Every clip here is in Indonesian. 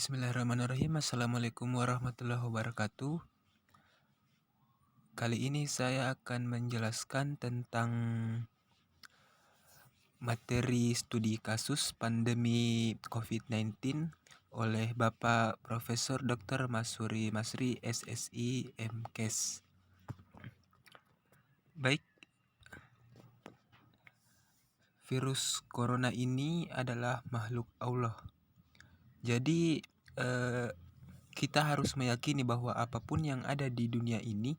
Bismillahirrahmanirrahim. Assalamualaikum warahmatullahi wabarakatuh. Kali ini saya akan menjelaskan tentang materi studi kasus pandemi COVID-19 oleh Bapak Profesor Dr. Masuri Masri SSI MKes. Baik, virus corona ini adalah makhluk Allah. Jadi kita harus meyakini bahwa apapun yang ada di dunia ini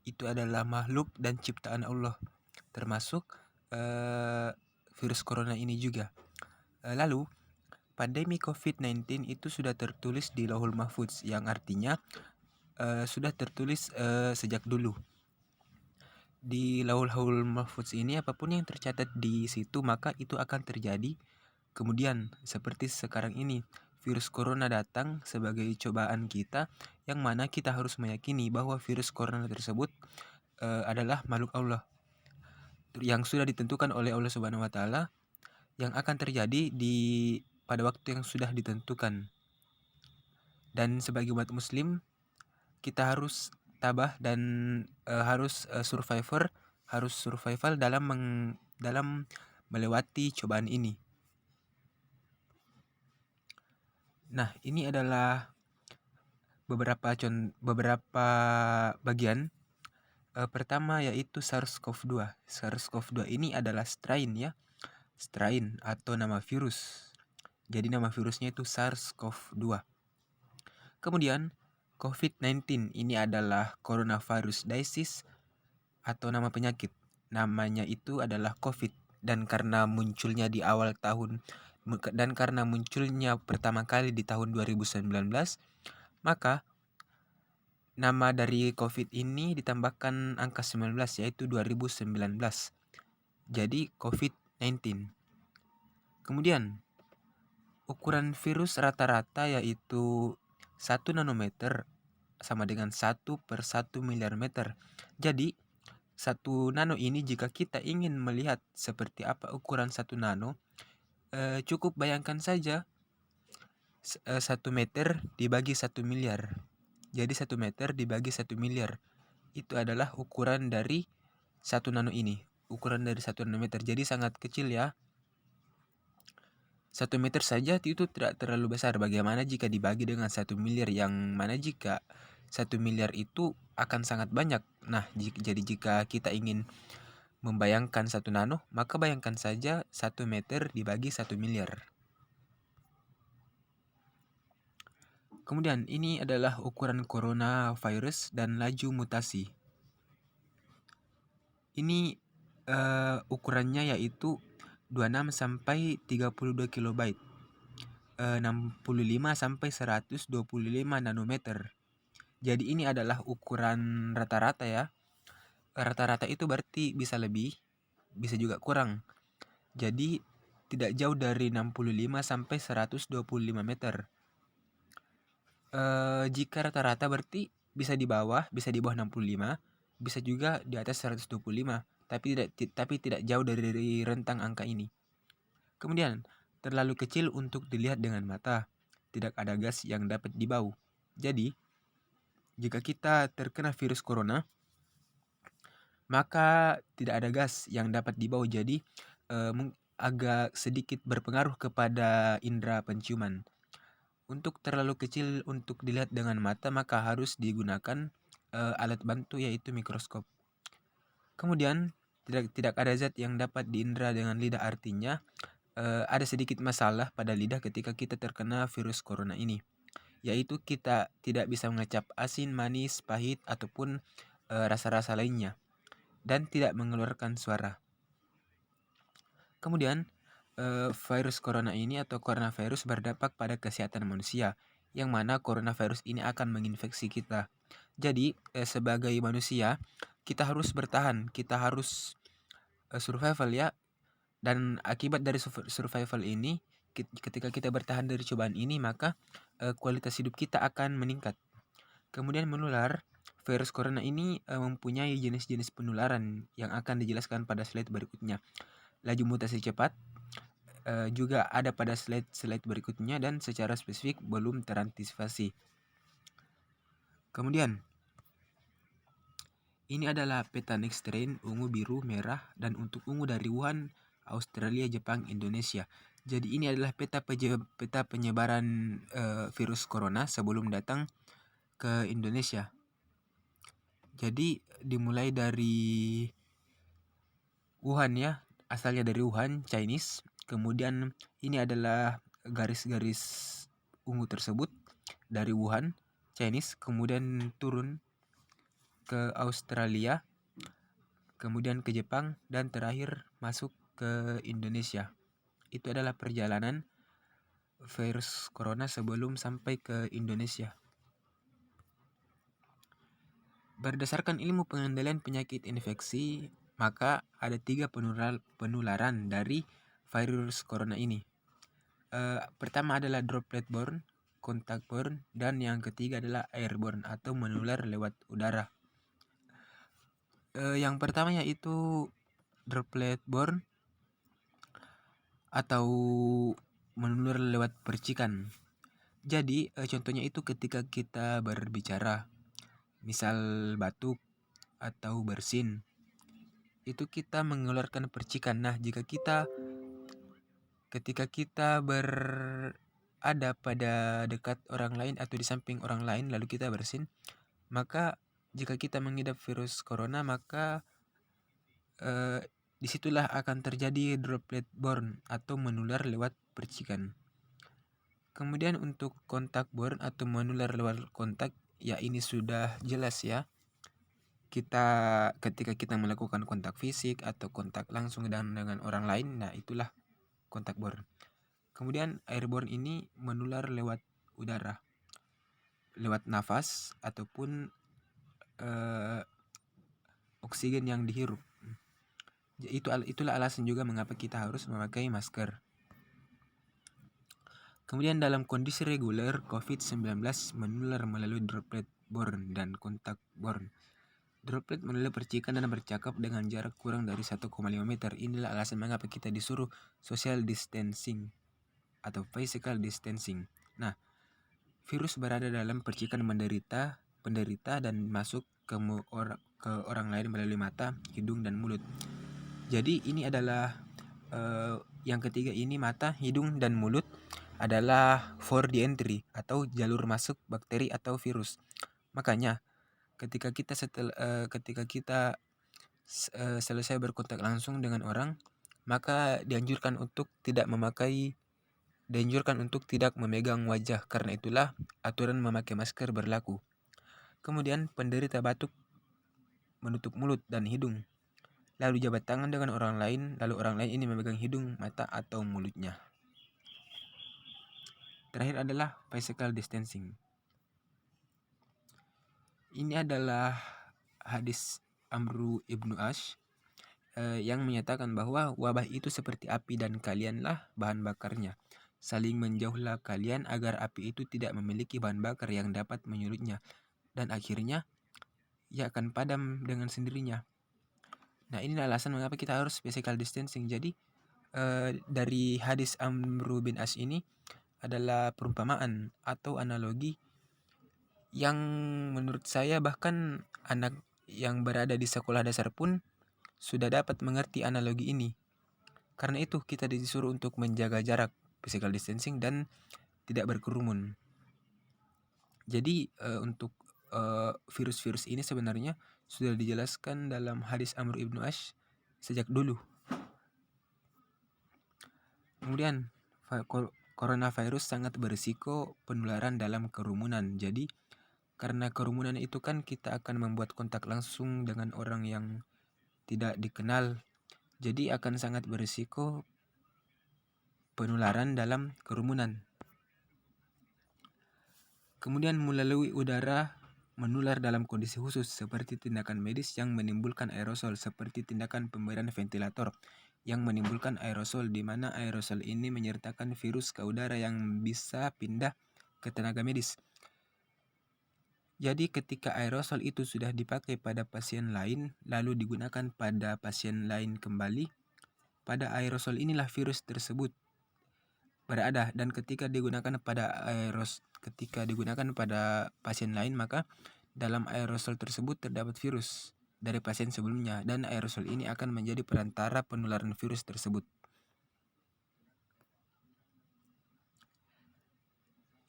itu adalah makhluk dan ciptaan Allah, termasuk virus corona ini juga. Lalu, pandemi COVID-19 itu sudah tertulis di Lauhul Mahfudz, yang artinya sudah tertulis sejak dulu. Di Lauhul Mahfudz ini apapun yang tercatat di situ maka itu akan terjadi. Kemudian seperti sekarang ini, virus corona datang sebagai cobaan kita, yang mana kita harus meyakini bahwa virus corona tersebut adalah makhluk Allah yang sudah ditentukan oleh Allah Subhanahu wa taala, yang akan terjadi pada waktu yang sudah ditentukan. Dan sebagai umat muslim, kita harus tabah dan harus survival dalam melewati cobaan ini. Nah, ini adalah beberapa bagian. Pertama yaitu SARS-CoV-2. SARS-CoV-2 ini adalah strain atau nama virus. Jadi nama virusnya itu SARS-CoV-2. Kemudian COVID-19 ini adalah coronavirus disease atau nama penyakit. Namanya itu adalah COVID, dan karena munculnya pertama kali di tahun 2019, maka nama dari COVID ini ditambahkan angka 19 yaitu 2019. Jadi COVID-19. Kemudian ukuran virus rata-rata yaitu 1 nanometer sama dengan 1/1 miliar meter. Jadi 1 nano ini jika kita ingin melihat seperti apa ukuran 1 nano, cukup bayangkan saja 1 meter dibagi 1 miliar. Jadi 1 meter dibagi 1 miliar itu adalah ukuran dari 1 nano ini. Ukuran dari 1 nanometer. Jadi sangat kecil ya. 1 meter saja itu tidak terlalu besar. Bagaimana jika dibagi dengan 1 miliar, yang mana jika 1 miliar itu akan sangat banyak. Nah, jadi jika kita ingin membayangkan 1 nano, maka bayangkan saja 1 meter dibagi 1 miliar. Kemudian ini adalah ukuran coronavirus dan laju mutasi. Ini ukurannya yaitu 26 sampai 32 kilobyte. 65 sampai 125 nanometer. Jadi ini adalah ukuran rata-rata ya. Rata-rata itu berarti bisa lebih, bisa juga kurang. Jadi tidak jauh dari 65 sampai 125 meter. Jika rata-rata berarti bisa di bawah 65, bisa juga di atas 125, tapi tidak jauh dari rentang angka ini. Kemudian, terlalu kecil untuk dilihat dengan mata. Tidak ada gas yang dapat dibau. Jadi, jika kita terkena virus corona, maka tidak ada gas yang dapat dibau. Jadi, agak sedikit berpengaruh kepada indera penciuman. Untuk terlalu kecil untuk dilihat dengan mata, maka harus digunakan alat bantu yaitu mikroskop. Kemudian tidak ada zat yang dapat diindra dengan lidah, artinya ada sedikit masalah pada lidah ketika kita terkena virus corona ini, yaitu kita tidak bisa mengecap asin, manis, pahit ataupun rasa-rasa lainnya, dan tidak mengeluarkan suara. Kemudian virus corona ini atau coronavirus berdampak pada kesehatan manusia, yang mana coronavirus ini akan menginfeksi kita. Jadi sebagai manusia kita harus bertahan, kita harus survival ya. Dan akibat dari survival ini, ketika kita bertahan dari cobaan ini, maka kualitas hidup kita akan meningkat. Kemudian menular. Virus corona ini mempunyai jenis-jenis penularan yang akan dijelaskan pada slide berikutnya. Laju mutasi cepat. juga ada pada slide berikutnya dan secara spesifik belum terantisipasi. Kemudian, ini adalah peta next strain ungu, biru, merah, dan untuk ungu dari Wuhan, Australia, Jepang, Indonesia. Jadi ini adalah peta penyebaran virus corona sebelum datang ke Indonesia. Jadi dimulai dari Wuhan ya, asalnya dari Wuhan, Chinese. Kemudian ini adalah garis-garis ungu tersebut dari Wuhan, Chinese, kemudian turun ke Australia, kemudian ke Jepang, dan terakhir masuk ke Indonesia. Itu adalah perjalanan virus corona sebelum sampai ke Indonesia. Berdasarkan ilmu pengendalian penyakit infeksi, maka ada 3 penularan dari virus corona ini. Pertama adalah droplet borne, contact borne, dan yang ketiga adalah airborne atau menular lewat udara. Yang pertama yaitu droplet borne atau menular lewat percikan. Jadi contohnya itu ketika kita berbicara, misal batuk atau bersin, itu kita mengeluarkan percikan. Nah, ketika kita berada pada dekat orang lain atau di samping orang lain lalu kita bersin, maka jika kita mengidap virus corona, maka disitulah akan terjadi droplet borne atau menular lewat percikan. Kemudian untuk kontak borne atau menular lewat kontak, ya ini sudah jelas ya. Ketika kita melakukan kontak fisik atau kontak langsung dengan orang lain, nah itulah kontak borne. Kemudian airborne ini menular lewat udara, lewat nafas ataupun oksigen yang dihirup. Itulah alasan juga mengapa kita harus memakai masker. Kemudian dalam kondisi reguler, COVID-19 menular melalui droplet borne dan kontak borne. Droplet menular percikan dan bercakap dengan jarak kurang dari 1,5 meter. Inilah alasan mengapa kita disuruh social distancing atau physical distancing. Nah, virus berada dalam percikan penderita dan masuk ke orang lain melalui mata, hidung, dan mulut. Jadi ini adalah yang ketiga ini, mata, hidung, dan mulut adalah for the entry atau jalur masuk bakteri atau virus. Makanya ketika kita selesai berkontak langsung dengan orang, maka dianjurkan untuk tidak memegang wajah. Karena itulah aturan memakai masker berlaku. Kemudian penderita batuk menutup mulut dan hidung, lalu jabat tangan dengan orang lain, lalu orang lain ini memegang hidung, mata, atau mulutnya. Terakhir adalah physical distancing. Ini adalah hadis Amru ibnu Ash yang menyatakan bahwa wabah itu seperti api dan kalianlah bahan bakarnya. Saling menjauhlah kalian agar api itu tidak memiliki bahan bakar yang dapat menyulitnya, dan akhirnya ia akan padam dengan sendirinya. Nah, ini alasan mengapa kita harus physical distancing. Jadi dari hadis Amru bin Ash ini adalah perumpamaan atau analogi yang menurut saya bahkan anak yang berada di sekolah dasar pun sudah dapat mengerti analogi ini. Karena itu kita disuruh untuk menjaga jarak, physical distancing, dan tidak berkerumun. Jadi untuk virus-virus ini sebenarnya sudah dijelaskan dalam hadis Amr ibnu Ash sejak dulu. Kemudian coronavirus sangat berisiko penularan dalam kerumunan. Jadi karena kerumunan itu kan kita akan membuat kontak langsung dengan orang yang tidak dikenal. Jadi akan sangat berisiko penularan dalam kerumunan. Kemudian melalui udara menular dalam kondisi khusus seperti tindakan medis yang menimbulkan aerosol, seperti tindakan pemberian ventilator yang menimbulkan aerosol, di mana aerosol ini menyertakan virus ke udara yang bisa pindah ke tenaga medis. Jadi ketika aerosol itu sudah dipakai pada pasien lain lalu digunakan pada pasien lain kembali, pada aerosol inilah virus tersebut berada, dan ketika digunakan pada pasien lain, maka dalam aerosol tersebut terdapat virus dari pasien sebelumnya, dan aerosol ini akan menjadi perantara penularan virus tersebut.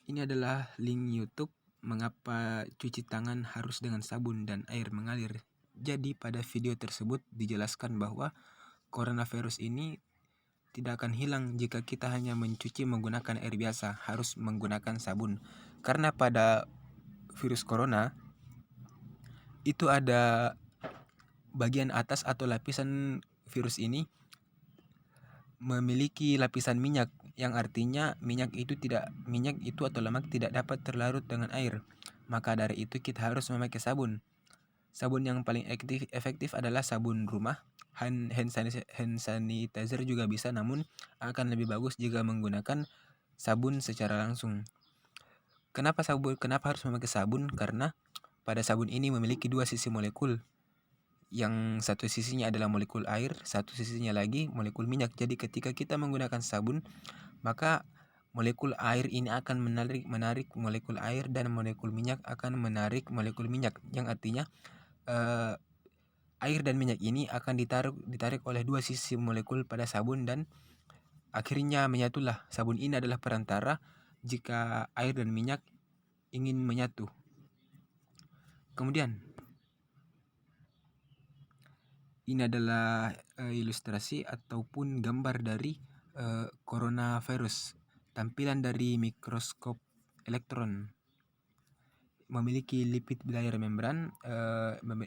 Ini adalah link YouTube mengapa cuci tangan harus dengan sabun dan air mengalir. Jadi pada video tersebut dijelaskan bahwa coronavirus ini tidak akan hilang jika kita hanya mencuci menggunakan air biasa, harus menggunakan sabun. Karena pada virus corona itu ada bagian atas atau lapisan virus ini memiliki lapisan minyak, yang artinya minyak itu atau lemak tidak dapat terlarut dengan air. Maka dari itu kita harus memakai sabun. Sabun yang paling efektif adalah sabun rumah. Hand sanitizer juga bisa, namun akan lebih bagus jika menggunakan sabun secara langsung. Kenapa harus memakai sabun? Karena pada sabun ini memiliki dua sisi molekul. Yang satu sisinya adalah molekul air, satu sisinya lagi molekul minyak. Jadi ketika kita menggunakan sabun, maka molekul air ini akan menarik molekul air, dan molekul minyak akan menarik molekul minyak. Yang artinya air dan minyak ini akan ditarik oleh dua sisi molekul pada sabun, dan akhirnya menyatulah. Sabun ini adalah perantara jika air dan minyak ingin menyatu. Kemudian ini adalah ilustrasi ataupun gambar dari coronavirus. Tampilan dari mikroskop elektron, memiliki lipid bilayer membran,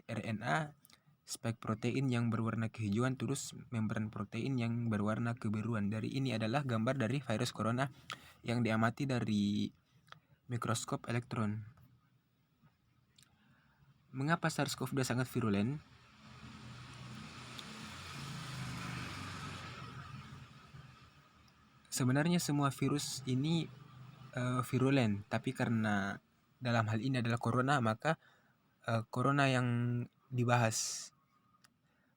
RNA, spike protein yang berwarna kehijauan, terus membran protein yang berwarna kebiruan. Dari ini adalah gambar dari virus corona yang diamati dari mikroskop elektron. Mengapa SARS-CoV-2 sangat virulen? Sebenarnya semua virus ini virulen, tapi karena dalam hal ini adalah corona, maka corona yang dibahas.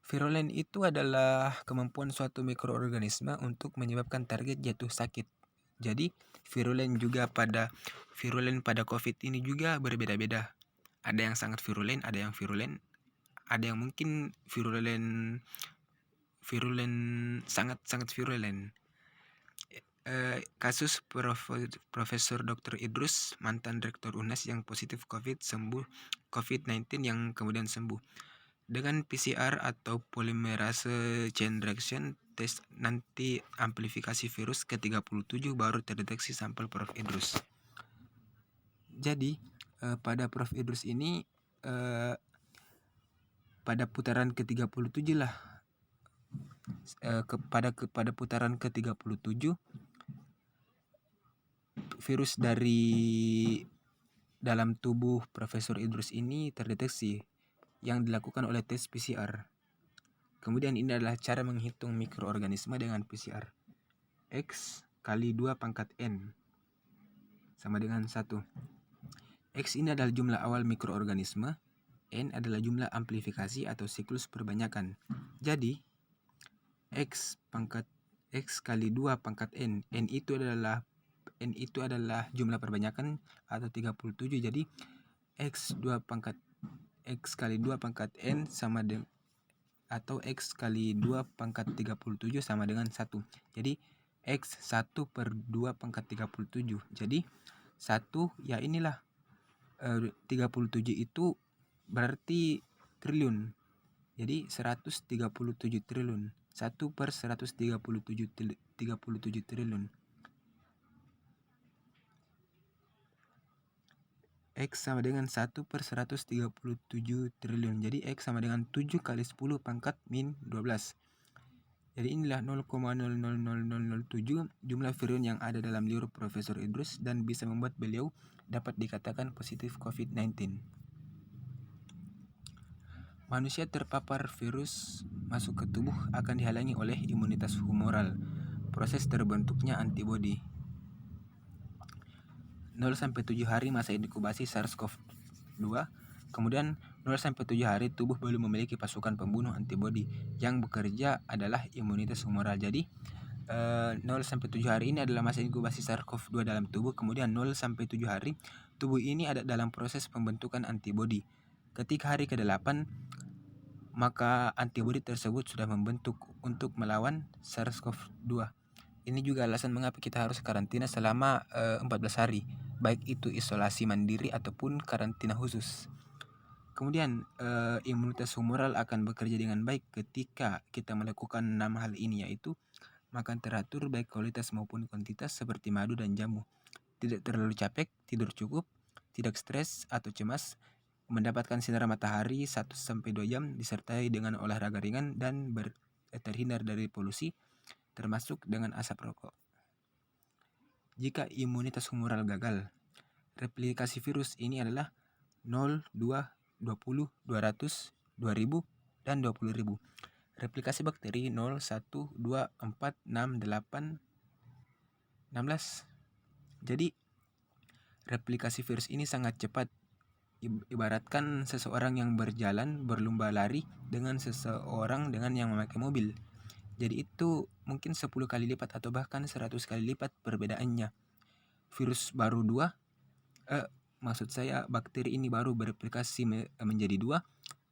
Virulen itu adalah kemampuan suatu mikroorganisme untuk menyebabkan target jatuh sakit. Jadi virulen pada COVID ini juga berbeda-beda. Ada yang sangat virulen, ada yang mungkin virulen sangat virulen. Kasus Profesor Dr. Idrus, mantan Rektor UNAS yang positif COVID-19 yang kemudian sembuh. Dengan PCR atau polymerase chain reaction tes nanti amplifikasi virus ke-37 baru terdeteksi sampel Prof. Idrus. Jadi pada Prof. Idrus ini pada putaran ke-37 lah, pada putaran ke-37 virus dari dalam tubuh Profesor Idrus ini terdeteksi yang dilakukan oleh tes PCR. Kemudian ini adalah cara menghitung mikroorganisme dengan PCR. X kali 2 pangkat N sama dengan 1. X ini adalah jumlah awal mikroorganisme, N adalah jumlah amplifikasi atau siklus perbanyakan. Jadi X kali 2 pangkat N, N itu adalah jumlah perbanyakan atau 37. Jadi X kali 2 pangkat N sama dengan, atau X kali 2 pangkat 37 sama dengan 1. Jadi X 1 per 2 pangkat 37. Jadi 1 ya inilah 37 itu berarti triliun. Jadi 137 triliun. 1 per 137 triliun. X sama dengan 1 per 137 triliun. Jadi X sama dengan 7 kali 10 pangkat min 12. Jadi inilah 0,00007 jumlah virion yang ada dalam liur Profesor Idrus dan bisa membuat beliau dapat dikatakan positif COVID-19. Manusia terpapar virus masuk ke tubuh akan dihalangi oleh imunitas humoral, proses terbentuknya antibodi. 0-7 hari masa inkubasi SARS-CoV-2, kemudian 0-7 hari tubuh belum memiliki pasukan pembunuh antibodi. Yang bekerja adalah imunitas humoral. Jadi 0 sampai 7 hari ini adalah masa inkubasi SARS-CoV-2 dalam tubuh. Kemudian 0 sampai 7 hari tubuh ini ada dalam proses pembentukan antibodi. Ketika hari ke-8 maka antibodi tersebut sudah membentuk untuk melawan SARS-CoV-2. Ini juga alasan mengapa kita harus karantina selama 14 hari, baik itu isolasi mandiri ataupun karantina khusus. Kemudian imunitas humoral akan bekerja dengan baik ketika kita melakukan 6 hal ini, yaitu makan teratur baik kualitas maupun kuantitas seperti madu dan jamu, tidak terlalu capek, tidur cukup, tidak stres atau cemas, mendapatkan sinar matahari 1-2 jam disertai dengan olahraga ringan dan terhindar dari polusi termasuk dengan asap rokok. Jika imunitas humoral gagal, replikasi virus ini adalah 0, 2, 20, 200, 2000, dan 20.000. Replikasi bakteri 0, 1, 2, 4, 6, 8, 16. Jadi replikasi virus ini sangat cepat. Ibaratkan seseorang yang berlomba lari dengan seseorang yang memakai mobil. Jadi itu mungkin 10 kali lipat atau bahkan 100 kali lipat perbedaannya. Virus baru 2, maksud saya bakteri ini baru bereplikasi menjadi 2,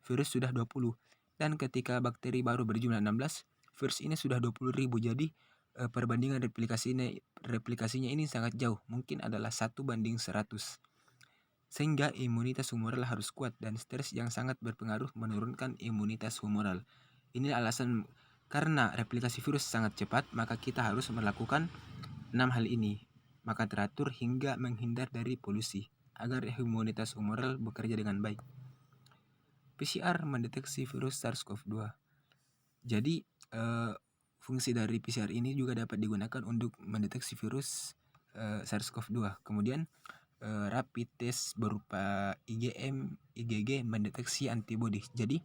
virus sudah 20. Dan ketika bakteri baru berjumlah 16, virus ini sudah 20.000. Jadi perbandingan replikasinya ini sangat jauh, mungkin adalah 1:100. Sehingga imunitas humoral harus kuat dan stres yang sangat berpengaruh menurunkan imunitas humoral. Ini alasan karena replikasi virus sangat cepat, maka kita harus melakukan 6 hal ini. Maka teratur hingga menghindar dari polusi agar imunitas humoral bekerja dengan baik. PCR mendeteksi virus SARS-CoV-2. Jadi fungsi dari PCR ini juga dapat digunakan untuk mendeteksi virus SARS-CoV-2. Kemudian rapid test berupa IgM, IgG mendeteksi antibodi. Jadi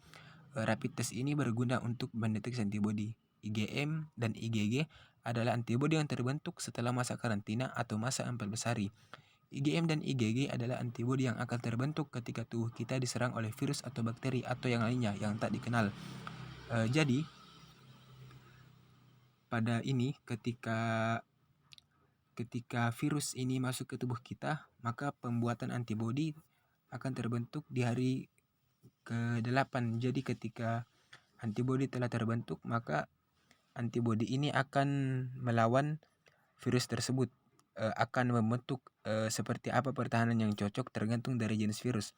rapid test ini berguna untuk mendeteksi antibodi. IgM dan IgG adalah antibodi yang terbentuk setelah masa karantina atau masa 14 hari. IgM dan IgG adalah antibodi yang akan terbentuk ketika tubuh kita diserang oleh virus atau bakteri atau yang lainnya yang tak dikenal. Jadi pada ini ketika virus ini masuk ke tubuh kita, maka pembuatan antibodi akan terbentuk di hari ke-8. Jadi ketika antibodi telah terbentuk, maka antibodi ini akan melawan virus tersebut. Akan membentuk seperti apa pertahanan yang cocok tergantung dari jenis virus.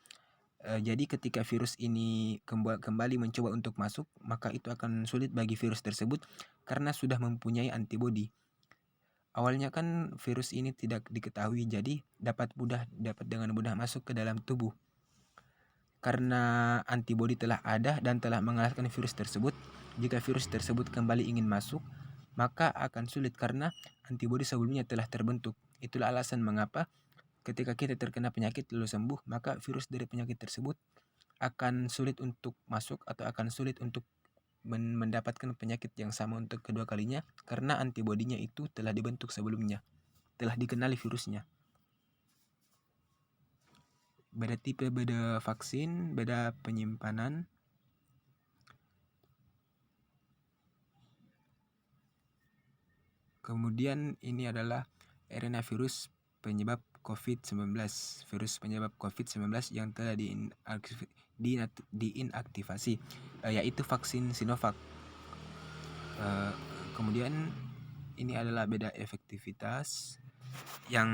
Jadi ketika virus ini kembali mencoba untuk masuk, maka itu akan sulit bagi virus tersebut karena sudah mempunyai antibodi. Awalnya kan virus ini tidak diketahui, jadi dapat dengan mudah masuk ke dalam tubuh. Karena antibodi telah ada dan telah mengalahkan virus tersebut, jika virus tersebut kembali ingin masuk, maka akan sulit karena antibodi sebelumnya telah terbentuk. Itulah alasan mengapa ketika kita terkena penyakit lalu sembuh, maka virus dari penyakit tersebut akan sulit untuk masuk atau akan sulit untuk mendapatkan penyakit yang sama untuk kedua kalinya karena antibodinya itu telah dibentuk sebelumnya, telah dikenali virusnya. Beda tipe, beda vaksin, beda penyimpanan. Kemudian ini adalah RNA virus penyebab COVID-19. Virus penyebab COVID-19 yang telah diinaktivasi, yaitu vaksin Sinovac. Kemudian ini adalah beda efektivitas. Yang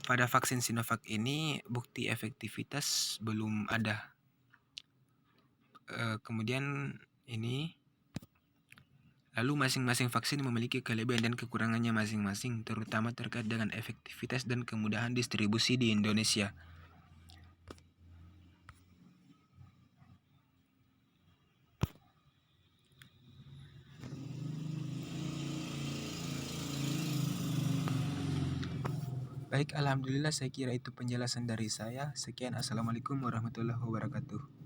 pada vaksin Sinovac ini bukti efektivitas belum ada. Kemudian ini lalu masing-masing vaksin memiliki kelebihan dan kekurangannya masing-masing, terutama terkait dengan efektivitas dan kemudahan distribusi di Indonesia. Baik, alhamdulillah saya kira itu penjelasan dari saya. Sekian, assalamualaikum warahmatullahi wabarakatuh.